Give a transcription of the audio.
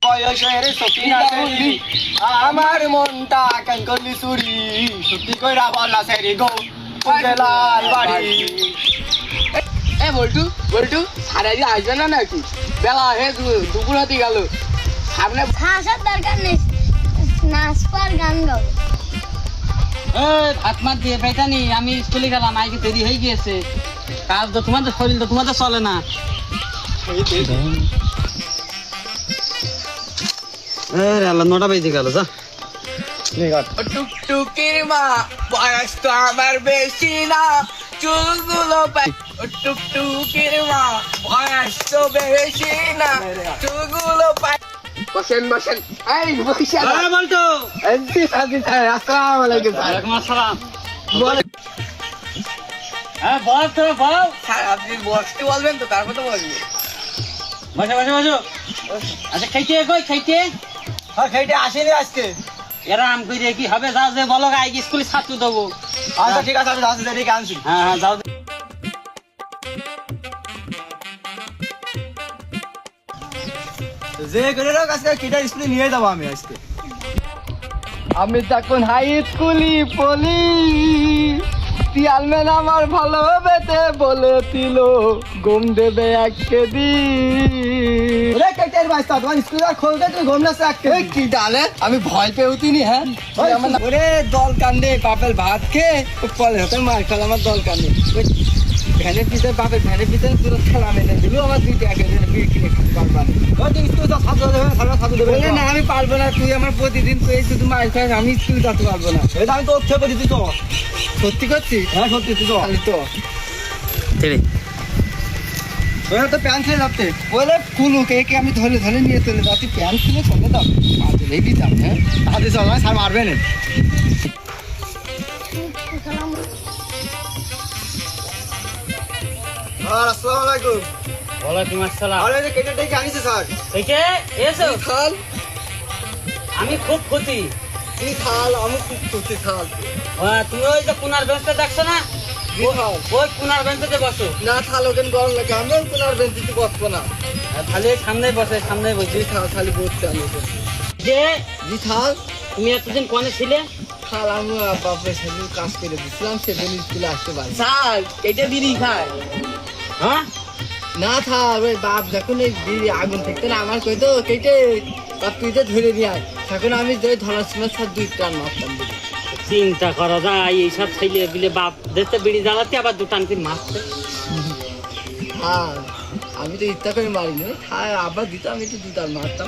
বয়সের সকিনা সেরি আমার মনটা কেন করলি চুরি সত্যি কইরা বলা সেরি গো লাল বাড়ি। এ বল্টু বল্টু সারা দিন আসবে না নাকি? বেলা হে দুপুর হতে গেল। সামনে আসার দরকার নেই, নাচপার গান গাও। ভাত মাত দিয়ে বেটানি আমি স্কুলে গেলাম, আজকে দেরি হয়ে গিয়েছে। কাজ তো তোমাদের শরীর তো তোমাদের চলে না। নটা বেজে গেল যা। টুকটুকির মা বয়স তো আমার বেশি না, চুলগুলো টুকটুকির মা বয়স তো বেশি না, চুলগুলো বসেন বসেন। এই বসে বলতো আসসালামু আলাইকুম। ওয়ালাইকুম আসসালাম। হ্যাঁ বল তো বল। স্যার আপনি বসতে বলবেন তো, তারপর তো বলবো। বসে বসে বসো। আচ্ছা খাইতে কই খাইতে? হ্যাঁ খেটে আসেনি আজকে। এরাম করে কি হবে? যাও যে বলো আজকে স্কুলে ছাত্র দেবো। আচ্ছা ঠিক আছে, আমি যাচ্ছি দেরি আনছি। হ্যাঁ হ্যাঁ যাও। যে করে হোক আজকে কিটা স্কুলে নিয়ে যাবো আমি আজকে। আমি তখন হাই স্কুলে পড়ি, চেয়ারম্যান আমার ভালো বেতে বলেছিল ঘুম দেবে এক কেদিন। ওরে কেটের বাইস্তা তোমার স্কুলে খোলতে তুমি ঘুম নাচতে আজকে কি ডালে আমি ভয় পেউতিনি। হ্যাঁ ওরে দল কান্দে বাপের ভাত খেয়ে পরে হতে মার খেল আমার দল কান্দে ভ্যানের পিছনে বাপের ভ্যানের পিছনে পুরো খেলা মেনে দিল আমার দুইটা একে বিয়ে কিনে খাতে পারবা না। স্কুলে তো ছাত্র দেবে ছাত্র দেবে বলে না আমি পারবো না, তুই আমার প্রতিদিন তুই শুধু মার খাস, আমি স্কুলে যেতে পারবো না। এটা আমি তো উৎসব করে দিচ্ছি তো। সত্যি করছি? হ্যাঁ সত্যি তুই তো তাহলে তো ওরা তো প্যান্ট ছেড়ে যাচ্ছে। বলে কুলুক একে আমি ধরে ধরে নিয়ে চলে যাচ্ছি, প্যান্ট খুলে চলে দাও মাঝে দিতাম। হ্যাঁ হাতে চল না স্যার মারবে না। স্যার আসসালামু আলাইকুম। ওয়ালাইকুম আসসালাম। আরে যে কেটে ডেকে আনিছে স্যার। এইকে এসো। খাল আমি খুব ক্ষতি। কি খাল আমি খুব খুশি খাল। তুমি ওই যে পুনার বেঞ্চটা দেখছো না? কি খাল ওই পুনার বেঞ্চে বসো। না খাল ওখানে গরম লাগে আমি কোনার বেঞ্চিতে বসবো না। খালি সামনে বসে সামনে বসি। জি খাল খালি বসতে আমি যে জি খাল তুমি এতদিন কোনে ছিলে? খাল আমি বাপের সেদিন কাজ করে দিচ্ছিলাম, সেদিন স্কুলে আসতে পারি স্যার এটা বিড়ি খায় হ্যাঁ না থাক। ওই বাপ যখন এই বিড়ি আগুন থাকতে না আমার কইতো কেটে বাপ তুই তো ধরে নিয়ে আয়, তখন আমি যে ধরার সময় স্যার 2 টান মারতাম বিড়ি। চিন্তা করো যায় এইসব ছেলে বিলে বাপ দেখতে বিড়ি জ্বালাতে আবার দুটান কি মারতে। হ্যাঁ আমি তো ইচ্ছা করে মারিনি, আবার দিতাম একটু 2 টান মারতাম।